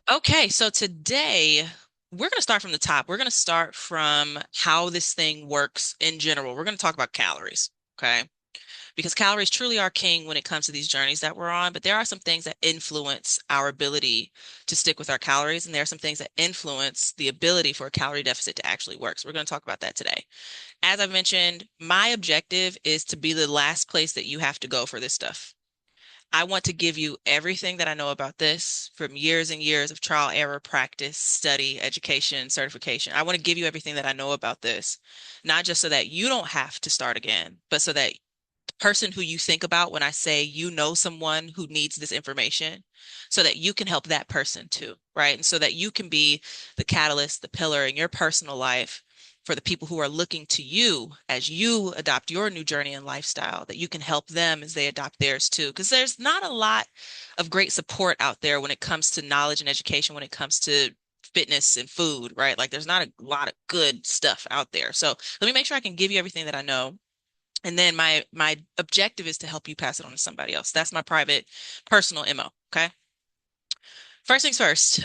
Okay, so today we're going to start from the top. We're going to start from how this thing works in general. We're going to talk about calories, okay? Because calories truly are king when it comes to these journeys that we're on, but there are some things that influence our ability to stick with our calories, and there are some things that influence the ability for a calorie deficit to actually work. So we're going to talk about that today. As I've mentioned, my objective is to be the last place that you have to go for this stuff. I want to give you everything that I know about this from years and years of trial, error, practice, study, education, certification. I want to give you everything that I know about this, not just so that you don't have to start again, but so that the person who you think about when I say you know someone who needs this information, so that you can help that person too, right? And so that you can be the catalyst, the pillar in your personal life for the people who are looking to you as you adopt your new journey and lifestyle, that you can help them as they adopt theirs too. Because there's not a lot of great support out there when it comes to knowledge and education, when it comes to fitness and food, right? Like there's not a lot of good stuff out there. So let me make sure I can give you everything that I know. And then my objective is to help you pass it on to somebody else. That's my private personal MO. Okay. First things first,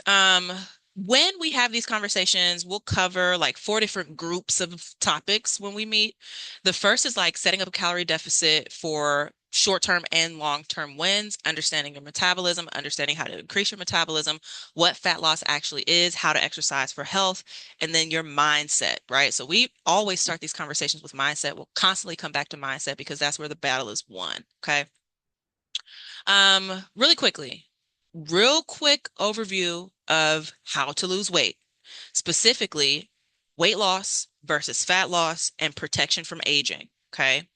when we have these conversations, we'll cover like four different groups of topics when we meet. The first is like setting up a calorie deficit for short-term and long-term wins, understanding your metabolism, understanding how to increase your metabolism, what fat loss actually is, how to exercise for health, and then your mindset, right? So we always start these conversations with mindset. We'll constantly come back to mindset because that's where the battle is won. Okay. Really quickly, real quick overview of how to lose weight, specifically weight loss versus fat loss and protection from aging. Okay.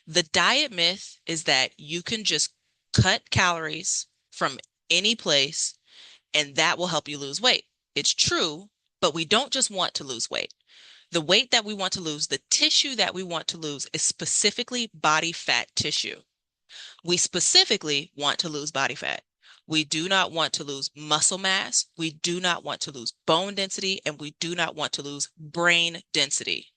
The diet myth is that you can just cut calories from any place and that will help you lose weight. It's true, but we don't just want to lose weight. The weight that we want to lose, the tissue that we want to lose is specifically body fat tissue. We specifically want to lose body fat. We do not want to lose muscle mass. We do not want to lose bone density, and we do not want to lose brain density.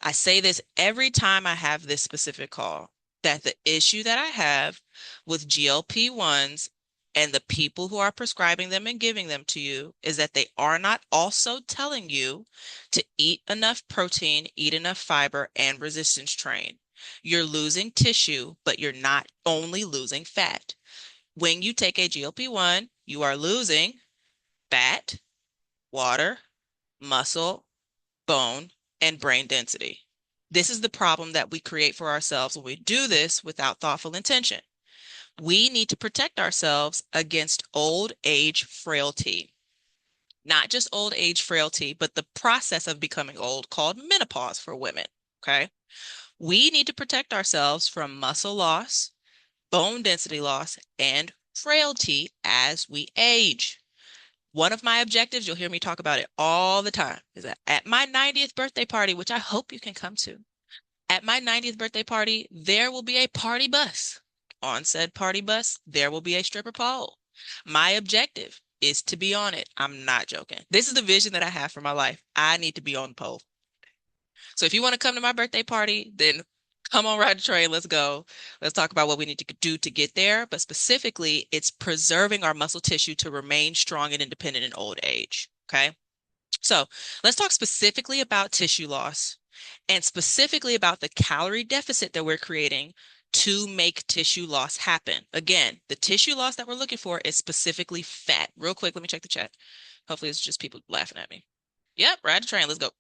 I say this every time I have this specific call that the issue that I have with GLP-1s and the people who are prescribing them and giving them to you is that they are not also telling you to eat enough protein, eat enough fiber, and resistance train. You're losing tissue, but you're not only losing fat. When you take a GLP-1, you are losing fat, water, muscle, bone, and brain density. This is the problem that we create for ourselves when we do this without thoughtful intention. We need to protect ourselves against old age frailty. Not just old age frailty, but the process of becoming old called menopause for women. Okay. We need to protect ourselves from muscle loss, bone density loss, and frailty as we age. One of my objectives, you'll hear me talk about it all the time, is that at my 90th birthday party, which I hope you can come to, at my 90th birthday party, there will be a party bus. On said party bus, there will be a stripper pole. My objective is to be on it. I'm not joking. This is the vision that I have for my life. I need to be on the pole. So if you want to come to my birthday party, then come on, ride the train. Let's go. Let's talk about what we need to do to get there. But specifically, it's preserving our muscle tissue to remain strong and independent in old age. Okay. So let's talk specifically about tissue loss and specifically about the calorie deficit that we're creating to make tissue loss happen. Again, the tissue loss that we're looking for is specifically fat. Real quick, let me check the chat. Hopefully, it's just people laughing at me. Yep, ride the train. Let's go.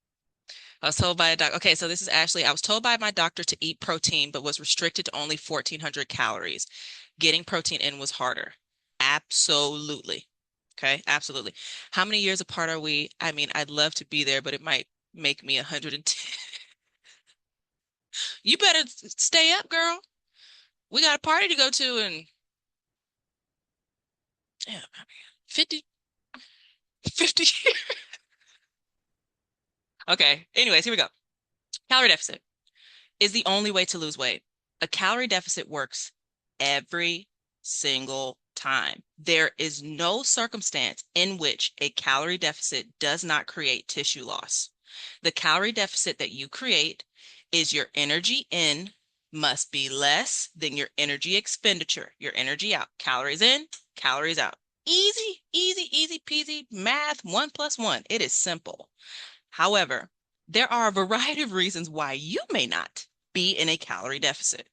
I was told by a doc. Okay, so this is Ashley. I was told by my doctor to eat protein, but was restricted to only 1,400 calories. Getting protein in was harder. Absolutely. Okay, absolutely. How many years apart are we? I mean, I'd love to be there, but it might make me 110. You better stay up, girl. We got a party to go to in yeah, 50, 50 years. Okay, anyways, here we go. Calorie deficit is the only way to lose weight. A calorie deficit works every single time. There is no circumstance in which a calorie deficit does not create tissue loss. The calorie deficit that you create is your energy in must be less than your energy expenditure, your energy out. Calories in, calories out. Easy, easy, easy peasy math, 1 plus 1. It is simple. However, there are a variety of reasons why you may not be in a calorie deficit.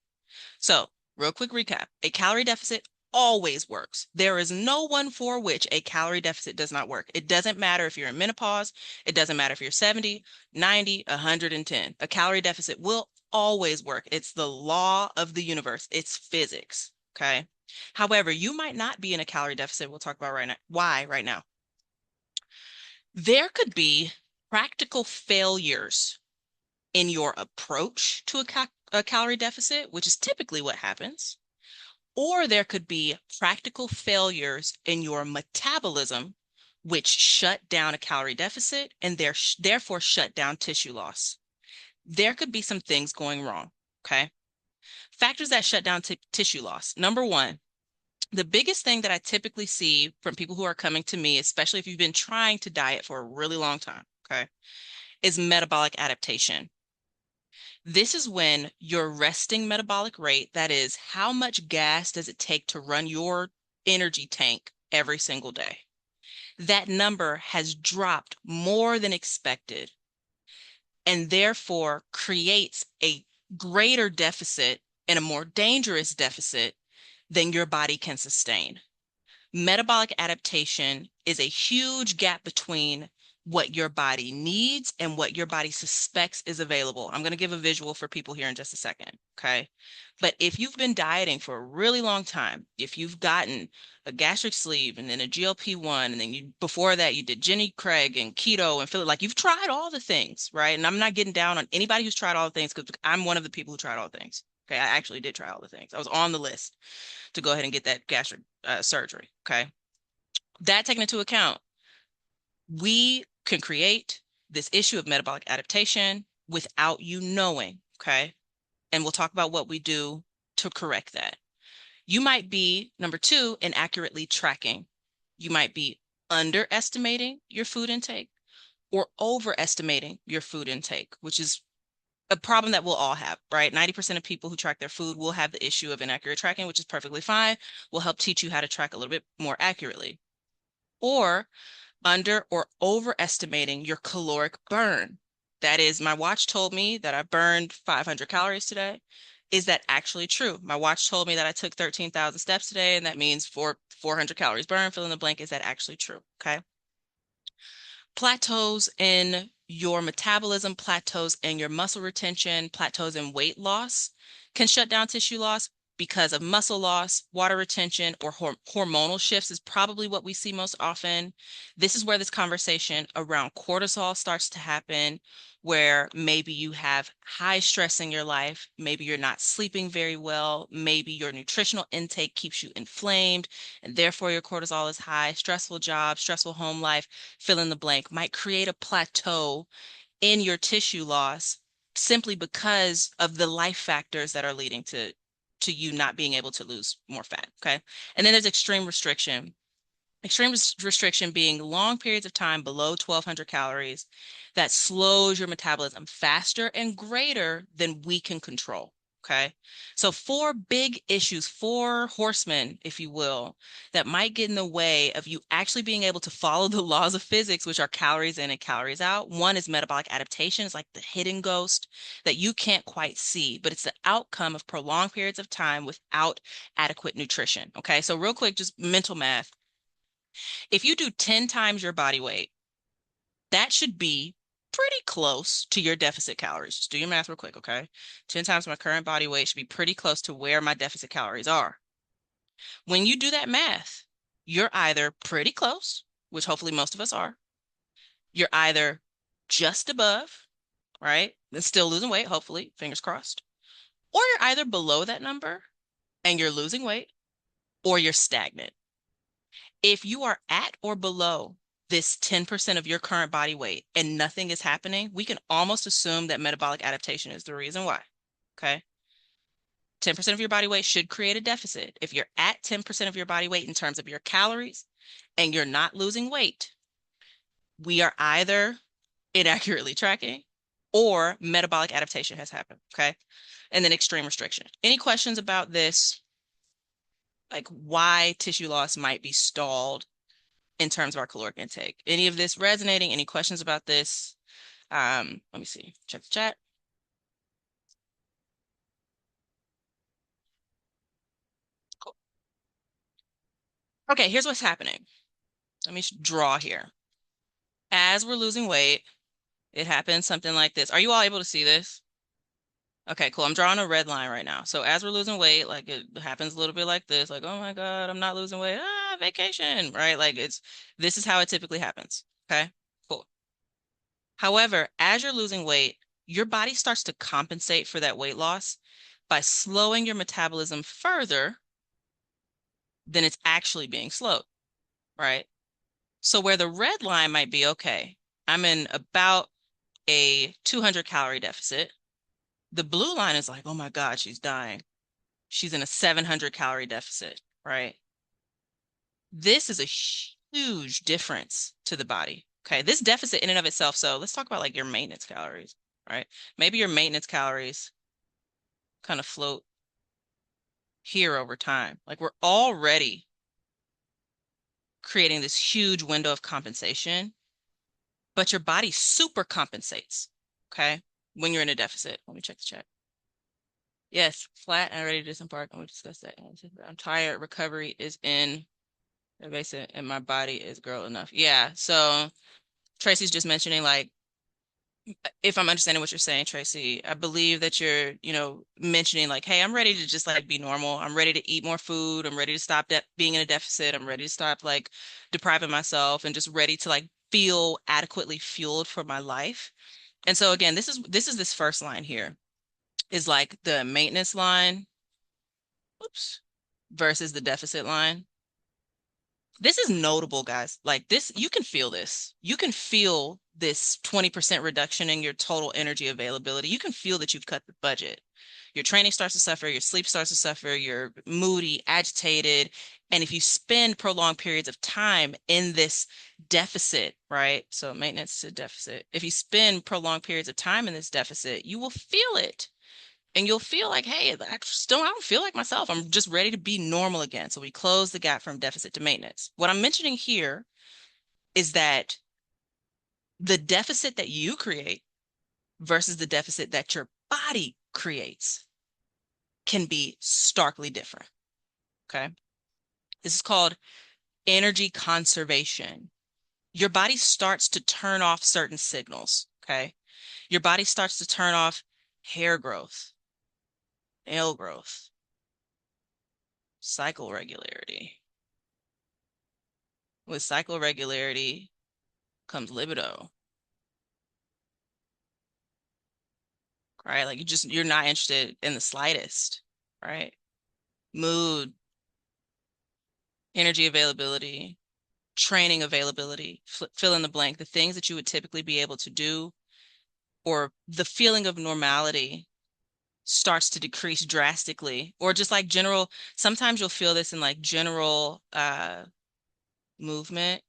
So, real quick recap. A calorie deficit always works. There is no one for which a calorie deficit does not work. It doesn't matter if you're in menopause. It doesn't matter if you're 70, 90, 110. A calorie deficit will always work. It's the law of the universe. It's physics. Okay. However, you might not be in a calorie deficit. We'll talk about right now. Why right now? There could be practical failures in your approach to a calorie deficit, which is typically what happens. Or there could be practical failures in your metabolism, which shut down a calorie deficit and therefore shut down tissue loss. There could be some things going wrong. Okay. Factors that shut down tissue loss. Number one, the biggest thing that I typically see from people who are coming to me, especially if you've been trying to diet for a really long time, okay, is metabolic adaptation. This is when your resting metabolic rate, that is, how much gas does it take to run your energy tank every single day? That number has dropped more than expected and therefore creates a greater deficit and a more dangerous deficit than your body can sustain. Metabolic adaptation is a huge gap between what your body needs and what your body suspects is available. I'm going to give a visual for people here in just a second, okay? But if you've been dieting for a really long time, if you've gotten a gastric sleeve and then a GLP-1, and then before that you did Jenny Craig and keto and feel like you've tried all the things, right? And I'm not getting down on anybody who's tried all the things because I'm one of the people who tried all the things. Okay, I actually did try all the things. I was on the list to go ahead and get that gastric surgery. Okay. That taken into account, we can create this issue of metabolic adaptation without you knowing. Okay. And we'll talk about what we do to correct that. You might be, number two, inaccurately tracking. You might be underestimating your food intake or overestimating your food intake, which is a problem that we'll all have, right? 90% of people who track their food will have the issue of inaccurate tracking, which is perfectly fine. We'll help teach you how to track a little bit more accurately. Or under or overestimating your caloric burn. That is, my watch told me that I burned 500 calories today. Is that actually true? My watch told me that I took 13,000 steps today, and that means 400 calories burned, fill in the blank. Is that actually true? Okay. Plateaus in your metabolism, plateaus in your muscle retention, plateaus in weight loss can shut down tissue loss because of muscle loss, water retention, or hormonal shifts is probably what we see most often. This is where this conversation around cortisol starts to happen, where maybe you have high stress in your life, maybe you're not sleeping very well, maybe your nutritional intake keeps you inflamed, and therefore your cortisol is high, stressful job, stressful home life, fill in the blank, might create a plateau in your tissue loss simply because of the life factors that are leading to you not being able to lose more fat. Okay. And then there's extreme restriction. Extreme restriction being long periods of time below 1,200 calories that slows your metabolism faster and greater than we can control. Okay. So four big issues, four horsemen, if you will, that might get in the way of you actually being able to follow the laws of physics, which are calories in and calories out. One is metabolic adaptation. It's like the hidden ghost that you can't quite see, but it's the outcome of prolonged periods of time without adequate nutrition. Okay. So real quick, just mental math. If you do 10 times your body weight, that should be pretty close to your deficit calories. Just do your math real quick, okay? 10 times my current body weight should be pretty close to where my deficit calories are. When you do that math, you're either pretty close, which hopefully most of us are. You're either just above, right? And still losing weight, hopefully, fingers crossed. Or you're either below that number and you're losing weight, or you're stagnant. If you are at or below this 10% of your current body weight and nothing is happening, we can almost assume that metabolic adaptation is the reason why. Okay. 10% of your body weight should create a deficit. If you're at 10% of your body weight in terms of your calories and you're not losing weight, we are either inaccurately tracking or metabolic adaptation has happened. Okay. And then extreme restriction. Any questions about this? like why tissue loss might be stalled in terms of our caloric intake. Any of this resonating? Any questions about this? Let me see. Check the chat. Cool. Okay, here's what's happening. Let me draw here. As we're losing weight, it happens something like this. Are you all able to see this? Okay, cool. I'm drawing a red line right now. So as we're losing weight, like it happens a little bit like this, like, oh my God, I'm not losing weight. Ah, vacation, right? Like this is how it typically happens. Okay, cool. However, as you're losing weight, your body starts to compensate for that weight loss by slowing your metabolism further than it's actually being slowed, right? So where the red line might be, okay, I'm in about a 200 calorie deficit. The blue line is like, oh my God, she's dying. She's in a 700 calorie deficit, right? This is a huge difference to the body. Okay, this deficit in and of itself. So let's talk about like your maintenance calories, right? Maybe your maintenance calories kind of float here over time. Like we're already creating this huge window of compensation, but your body super compensates, okay, when you're in a deficit. Let me check the chat. Yes, flat and ready to disembark. And we discussed that. I'm tired. Recovery is in the basic, and my body is girl enough. Yeah. So Tracy's just mentioning like, if I'm understanding what you're saying, Tracy, I believe that you're, mentioning like, hey, I'm ready to just like be normal. I'm ready to eat more food. I'm ready to stop that being in a deficit. I'm ready to stop like depriving myself and just ready to like feel adequately fueled for my life. And so again, this is this first line here is like the maintenance line, oops, versus the deficit line. This is notable, guys. Like this, you can feel this. You can feel this 20% reduction in your total energy availability. You can feel that you've cut the budget. Your training starts to suffer, your sleep starts to suffer, you're moody, agitated. And if you spend prolonged periods of time in this deficit, right? So maintenance to deficit. If you spend prolonged periods of time in this deficit, you will feel it and you'll feel like, hey, I don't feel like myself. I'm just ready to be normal again. So we close the gap from deficit to maintenance. What I'm mentioning here is that the deficit that you create versus the deficit that your body creates can be starkly different. Okay. This is called energy conservation. Your body starts to turn off certain signals. Okay. Your body starts to turn off hair growth, nail growth, cycle regularity. With cycle regularity comes libido, right? Like you're not interested in the slightest, right? Mood, energy availability, training availability, fill in the blank, the things that you would typically be able to do, or the feeling of normality starts to decrease drastically, or just like general, sometimes you'll feel this in like general movement.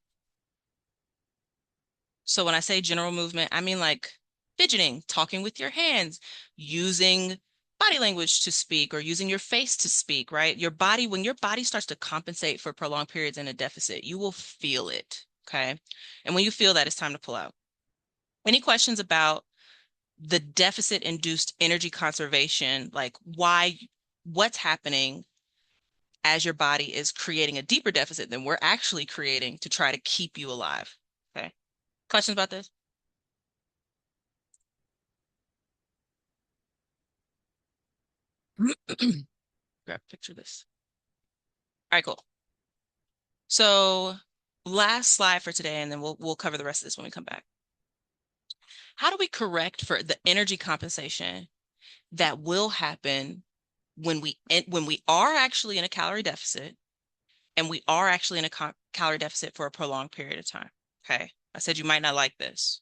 So when I say general movement, I mean like fidgeting, talking with your hands, using body language to speak or using your face to speak, right? Your body, when your body starts to compensate for prolonged periods in a deficit, you will feel it, okay? And when you feel that, it's time to pull out. Any questions about the deficit-induced energy conservation, like what's happening as your body is creating a deeper deficit than we're actually creating to try to keep you alive, okay? Questions about this? Grab a picture of this. All right, cool. So last slide for today, and then we'll cover the rest of this when we come back. How do we correct for the energy compensation that will happen when we are actually in a calorie deficit and we are actually in a calorie deficit for a prolonged period of time? Okay. I said you might not like this.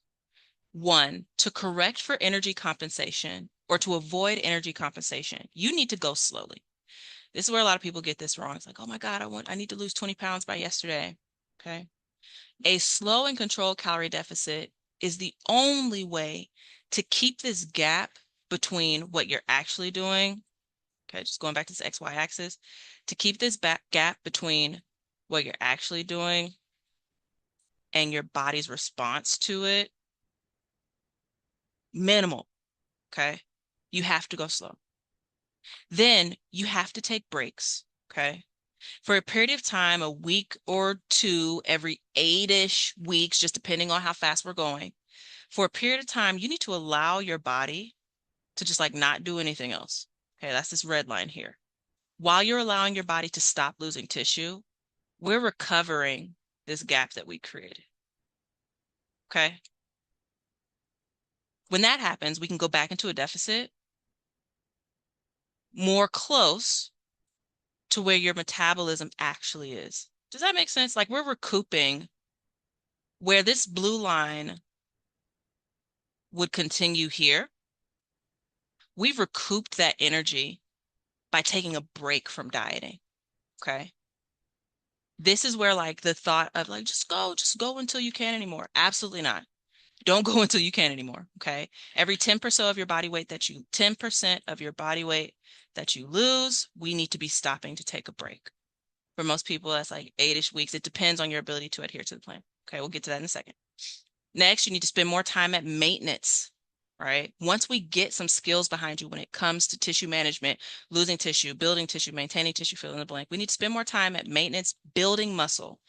One, to correct for energy compensation or to avoid energy compensation, you need to go slowly. This is where a lot of people get this wrong. It's like, oh my God, I need to lose 20 pounds by yesterday. Okay. A slow and controlled calorie deficit is the only way to keep this gap between what you're actually doing, Okay, just going back to this XY axis, to keep this back gap between what you're actually doing and your body's response to it minimal. Okay, you have to go slow. Then you have to take breaks. Okay, for a period of time, a week or two every 8-ish weeks, just depending on how fast we're going. For a period of time, you need to allow your body to just like not do anything else. Okay, that's this red line here. While you're allowing your body to stop losing tissue, we're recovering this gap that we created. Okay. When that happens, we can go back into a deficit more close to where your metabolism actually is. Does that make sense? Like we're recouping where this blue line would continue here. We've recouped that energy by taking a break from dieting. Okay. This is where like the thought of like, just go until you can't anymore. Absolutely not. Don't go until you can't anymore. Okay. Every 10% of your body weight that you, 10% of your body weight that you lose, we need to be stopping to take a break. For most people, that's like 8-ish weeks. It depends on your ability to adhere to the plan. Okay. We'll get to that in a second. Next, you need to spend more time at maintenance, right? Once we get some skills behind you when it comes to tissue management, losing tissue, building tissue, maintaining tissue, fill in the blank, we need to spend more time at maintenance, building muscle.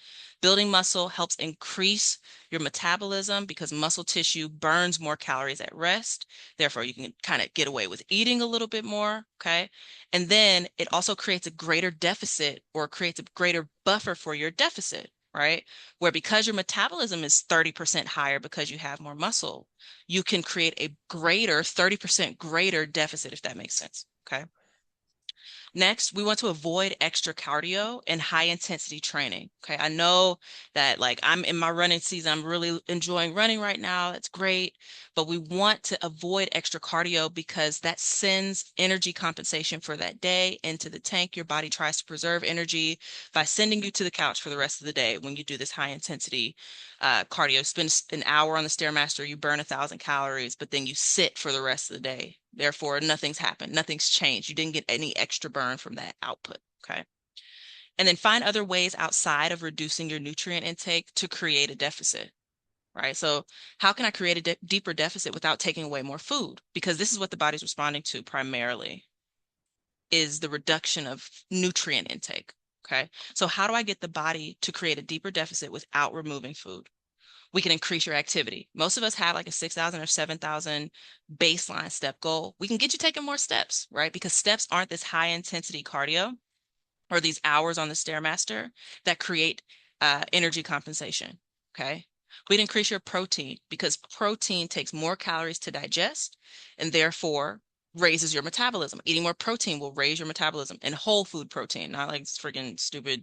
Building muscle helps increase your metabolism because muscle tissue burns more calories at rest. Therefore, you can kind of get away with eating a little bit more, okay? And then it also creates a greater deficit or creates a greater buffer for your deficit, right? Where because your metabolism is 30% higher because you have more muscle, you can create a greater 30% greater deficit, if that makes sense. Okay. Next, we want to avoid extra cardio and high intensity training. Okay. I know that like I'm in my running season, I'm really enjoying running right now. That's great. But we want to avoid extra cardio because that sends energy compensation for that day into the tank. Your body tries to preserve energy by sending you to the couch for the rest of the day when you do this high intensity cardio. Spend an hour on the Stairmaster, you burn 1,000 calories, but then you sit for the rest of the day. Therefore, nothing's happened. Nothing's changed. You didn't get any extra burn from that output. Okay. And then find other ways outside of reducing your nutrient intake to create a deficit. Right. So, how can I create a deeper deficit without taking away more food? Because this is what the body's responding to primarily is the reduction of nutrient intake. Okay. So, how do I get the body to create a deeper deficit without removing food? We can increase your activity. Most of us have like a 6,000 or 7,000 baseline step goal. We can get you taking more steps, right? Because steps aren't this high intensity cardio or these hours on the Stairmaster that create energy compensation. Okay. We'd increase your protein because protein takes more calories to digest and therefore raises your metabolism. Eating more protein will raise your metabolism and whole food protein, not like freaking stupid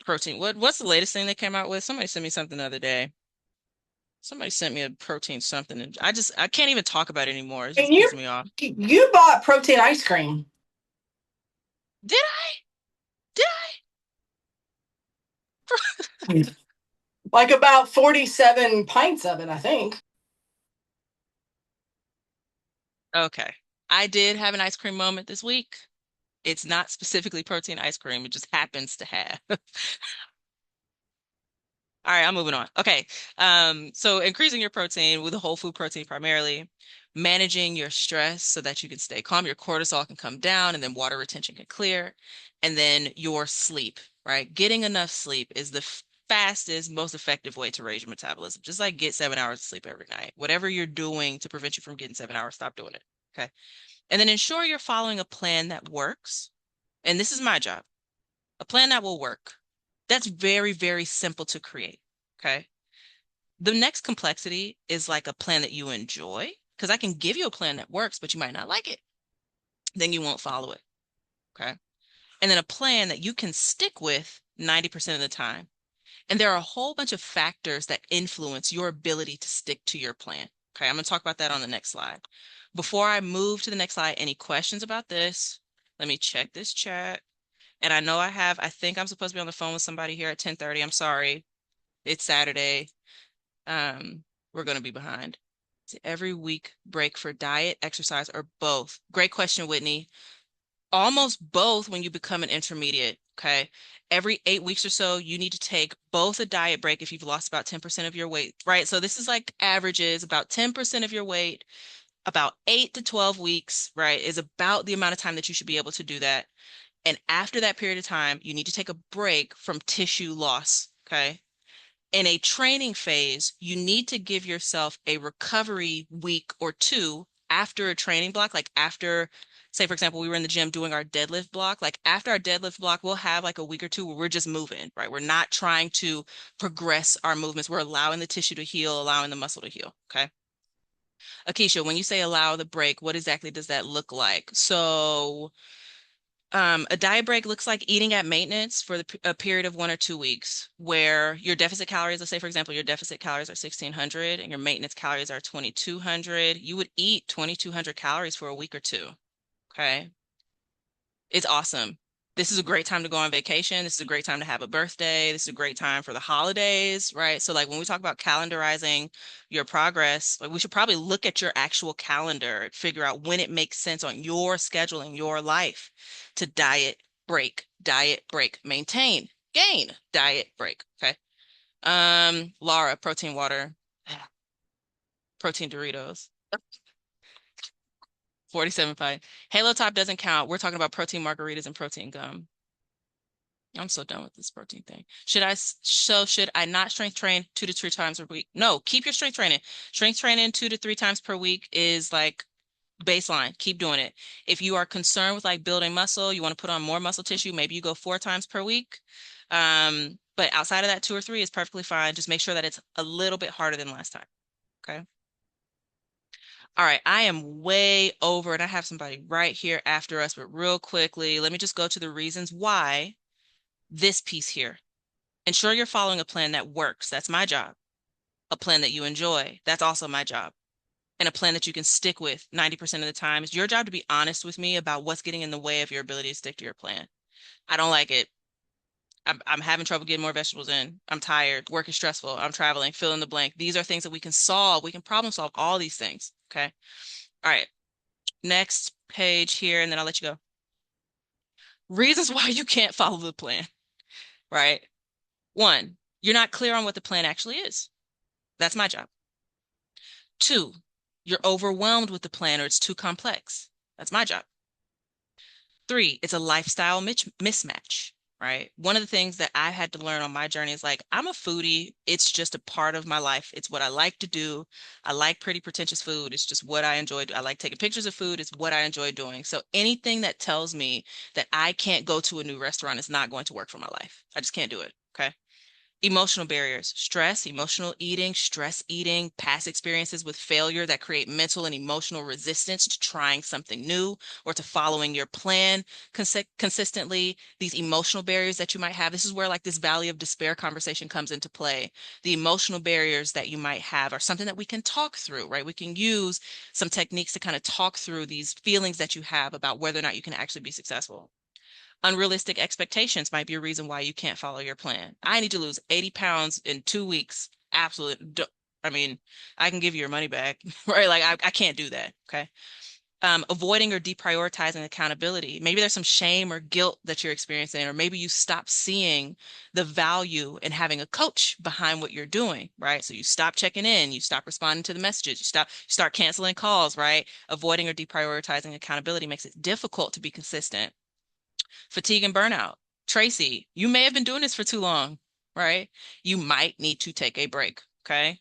protein. What's the latest thing they came out with? Somebody sent me something the other day. Somebody sent me a protein something, and I can't even talk about it anymore. It And just pisses me off. you bought protein ice cream. Did I? Did Like about 47 pints of it, I think. I? Okay. I did have an ice cream moment this week. It's not specifically protein ice cream. It just happens to have. All right, I'm moving on. Okay. So increasing your protein with a whole food protein primarily, managing your stress so that you can stay calm, your cortisol can come down, and then water retention can clear. And then your sleep, right? Getting enough sleep is the fastest, most effective way to raise your metabolism. Just like get 7 hours of sleep every night. Whatever you're doing to prevent you from getting 7 hours, stop doing it. Okay. And then ensure you're following a plan that works. And this is my job, a plan that will work. That's very, very simple to create. Okay. The next complexity is like a plan that you enjoy, because I can give you a plan that works, but you might not like it. Then you won't follow it. Okay. And then a plan that you can stick with 90% of the time. And there are a whole bunch of factors that influence your ability to stick to your plan. Okay. I'm going to talk about that on the next slide. Before I move to the next slide, any questions about this? Let me check this chat. And I know I think I'm supposed to be on the phone with somebody here at 10:30. I'm sorry. It's Saturday. We're going to be behind. Every week break for diet, exercise, or both? Great question, Whitney. almost both when you become an intermediate. Okay. Every 8 weeks or so, you need to take both a diet break if you've lost about 10% of your weight, right? So this is like averages about 10% of your weight, about 8 to 12 weeks, right, is about the amount of time that you should be able to do that. And after that period of time, you need to take a break from tissue loss. Okay. In a training phase, you need to give yourself a recovery week or two after a training block, like after, say, for example, we were in the gym doing our deadlift block. Like after our deadlift block, we'll have like a week or two where we're just moving, right? We're not trying to progress our movements. We're allowing the tissue to heal, allowing the muscle to heal. Okay. Akeisha, when you say allow the break, what exactly does that look like? So, a diet break looks like eating at maintenance for a period of 1 or 2 weeks, where your deficit calories, let's say, for example, your deficit calories are 1,600 and your maintenance calories are 2,200. You would eat 2,200 calories for a week or two. Okay. It's awesome. This is a great time to go on vacation. This is a great time to have a birthday. This is a great time for the holidays, right? So like when we talk about calendarizing your progress, like we should probably look at your actual calendar, figure out when it makes sense on your schedule in your life to diet break, maintain, gain, diet break. Okay. Laura, protein water, protein Doritos. 47 fine. Halo Top doesn't count. We're talking about protein margaritas and protein gum. I'm so done with this protein thing. Should I not strength train 2 to 3 times a week? No, keep your strength training. Strength training 2 to 3 times per week is like baseline. Keep doing it. If you are concerned with like building muscle, you want to put on more muscle tissue, maybe you go 4 times per week. But outside of that, 2 or 3 is perfectly fine. Just make sure that it's a little bit harder than last time. Okay. All right, I am way over and I have somebody right here after us, but real quickly, let me just go to the reasons why this piece here. Ensure you're following a plan that works. That's my job. A plan that you enjoy. That's also my job. And a plan that you can stick with 90% of the time. It's your job to be honest with me about what's getting in the way of your ability to stick to your plan. I don't like it. I'm having trouble getting more vegetables in. I'm tired. Work is stressful. I'm traveling. Fill in the blank. These are things that we can solve. We can problem solve all these things. Okay. All right. Next page here, and then I'll let you go. Reasons why you can't follow the plan, right? One, you're not clear on what the plan actually is. That's my job. Two, you're overwhelmed with the plan or it's too complex. That's my job. Three, it's a lifestyle mismatch, right? One of the things that I had to learn on my journey is like, I'm a foodie. It's just a part of my life. It's what I like to do. I like pretty pretentious food. It's just what I enjoy. I like taking pictures of food. It's what I enjoy doing. So anything that tells me that I can't go to a new restaurant is not going to work for my life. I just can't do it. Okay. Emotional barriers, stress, emotional eating, stress eating, past experiences with failure that create mental and emotional resistance to trying something new or to following your plan consistently. These emotional barriers that you might have, this is where like this valley of despair conversation comes into play. The emotional barriers that you might have are something that we can talk through, right? We can use some techniques to kind of talk through these feelings that you have about whether or not you can actually be successful. Unrealistic expectations might be a reason why you can't follow your plan. I need to lose 80 pounds in 2 weeks. Absolutely. I mean, I can give you your money back, right? Like I can't do that. Okay. Avoiding or deprioritizing accountability. Maybe there's some shame or guilt that you're experiencing, or maybe you stop seeing the value in having a coach behind what you're doing, right? So you stop checking in, you stop responding to the messages, you start canceling calls, right? Avoiding or deprioritizing accountability makes it difficult to be consistent. Fatigue and burnout. Tracy, you may have been doing this for too long, right? You might need to take a break, okay?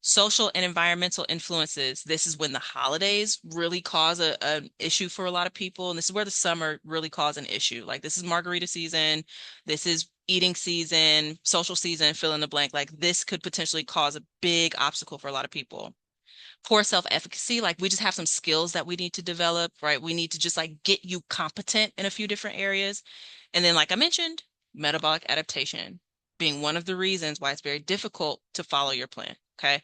Social and environmental influences. This is when the holidays really cause an issue for a lot of people. And this is where the summer really cause an issue. Like this is margarita season. This is eating season, social season, fill in the blank. Like this could potentially cause a big obstacle for a lot of people. Poor self-efficacy, like we just have some skills that we need to develop, right? We need to just like get you competent in a few different areas. And then, like I mentioned, metabolic adaptation being one of the reasons why it's very difficult to follow your plan. Okay.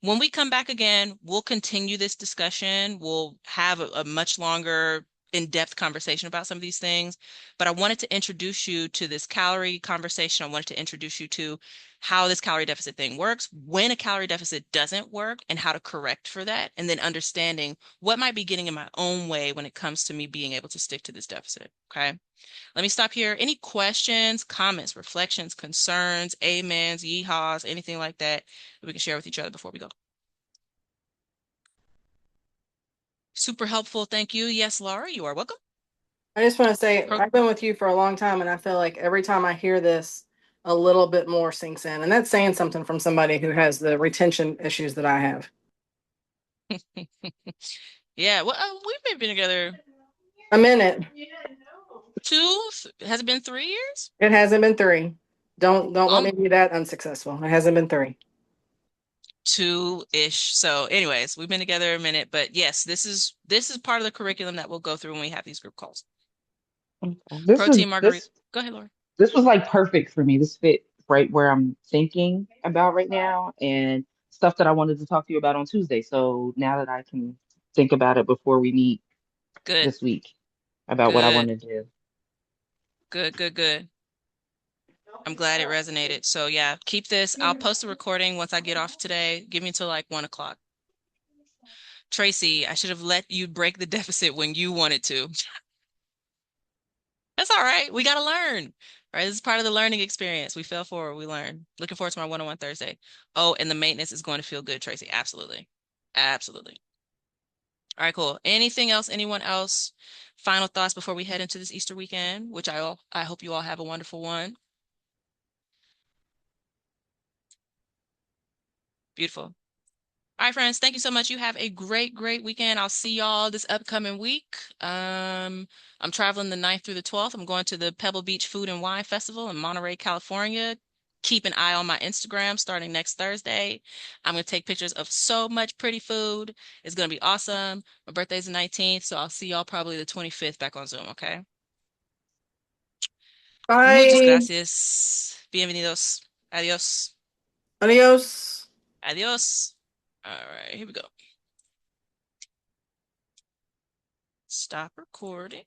When we come back again, we'll continue this discussion. We'll have a much longer in-depth conversation about some of these things, but I wanted to introduce you to this calorie conversation. I wanted to introduce you to how this calorie deficit thing works, when a calorie deficit doesn't work, and how to correct for that, and then understanding what might be getting in my own way when it comes to me being able to stick to this deficit. Okay. Let me stop here. Any questions, comments, reflections, concerns, amens, yeehaws, anything like that we can share with each other before we go? Super helpful. Thank you. Yes, Laura, you are welcome. I just want to say Pro- I've been with you for a long time, and I feel like every time I hear this, a little bit more sinks in. And that's saying something from somebody who has the retention issues that I have. Yeah, well, we've been together A minute. has it been 3 years? It hasn't been three. Don't let me Um, be that unsuccessful. It hasn't been three. Two-ish. So, anyways, we've been together a minute, but yes, this is part of the curriculum that we'll go through when we have these group calls. Okay. This was Protein margarita. this Go ahead, Laura. this was like perfect for me. This fit right where I'm thinking about right now and stuff that I wanted to talk to you about on Tuesday. So now that I can think about it before we meet Good, this week about what I want good, to do. good, good, good. I'm glad it resonated. So yeah, keep this. I'll post a recording once I get off today. Give me till like 1 o'clock. Tracy, I should have let you break the deficit when you wanted to. That's all right. We got to learn, right? This is part of the learning experience. We fell forward, we learn. Looking forward to my one-on-one Thursday. Oh, and the maintenance is going to feel good, Tracy. Absolutely. Absolutely. All right, cool. Anything else? Anyone else? Final thoughts before we head into this Easter weekend, which I hope you all have a wonderful one. Beautiful. All right, friends, thank you so much. You have a great, great weekend. I'll see y'all this upcoming week. I'm traveling the 9th through the 12th. I'm going to the Pebble Beach Food and Wine Festival in Monterey, California. Keep an eye on my Instagram starting next Thursday. I'm going to take pictures of so much pretty food. It's going to be awesome. My birthday's the 19th, so I'll see y'all probably the 25th back on Zoom, okay? Muchas Bye. gracias. Bienvenidos. Adios. Adios. Adios. All right, here we go. Stop recording.